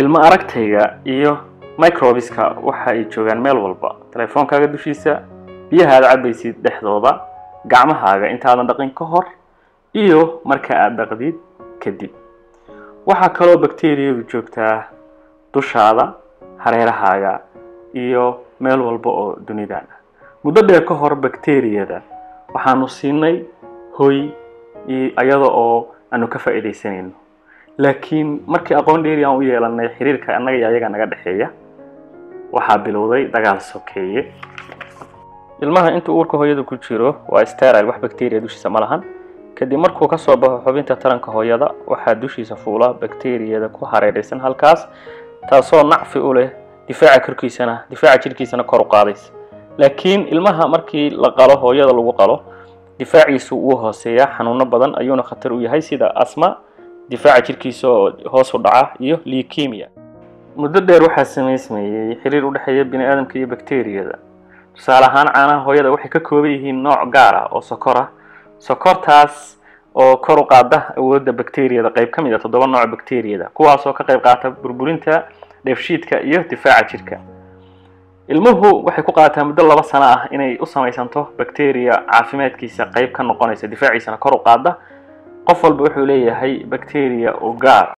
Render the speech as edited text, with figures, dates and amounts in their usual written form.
ilma aragtayga iyo microbiska waxa ay joogaan meel walba telefoonkaaga dushiisa biyaha aad cabaysid dhexdooda gacmahaaga intaadan dhaqin ka hor iyo marka aad dhaqdid kadib waxa kale bakteeriyadu joogtaa dushaada hareerahaaga iyo meel walba oo dunida muddo dheer ka hor bakteeriyada waxaanu siinay hoy iyada oo aanu ka faa'iideysanayno laakiin markii aqoon dheeri aan u yeelanay xiriirka annaga iyo ayaga naga dhaxeeya waxaa bilowday dagaal sokeeye ilmaha inta uurka hooyada ku jiro waa sterile wax bakteeriya dushiisa ma lahan kadib markuu ka soo baxo xubinta taranka hooyada waxaa dushiisa fuula bakteeriyada ku hareeraysan halkaas taasoo nacfi u leh difaaca jirkiisana kor u qaadaysa laakiin ilmaha markii la qalo hooyada lagu qalo difaaciisu uu hooseeyaa xanuuno badan ayuuna khatar u yahay sida asma difaaca jirkiisa oo hoos u dhaca iyo leukemia muddo dheer waxaa sameysmayay xiriir u dhaxeeya bini'aadamka iyo bakteeriyada tusaale ahaan caanaha hooyada waxay ka kooban yihiin nooc gaar ah oo sokor ah sokortaas oo kor u qaada awoodda bakteeriyada qayb ka mid ah 7 nooc bakteeriyada kuwaas oo ka qayb qaata burburinta dheefshiidka iyo difaaca jirka ilmuhu waxay ku qaataa muddo 2 sano ah inay u samaysanto bakteeriya caafimaadkiisa qayb ka noqonaysa difaaciisana kor u qaada qof walba wuxuu leeyahay bakteeriya oo gaar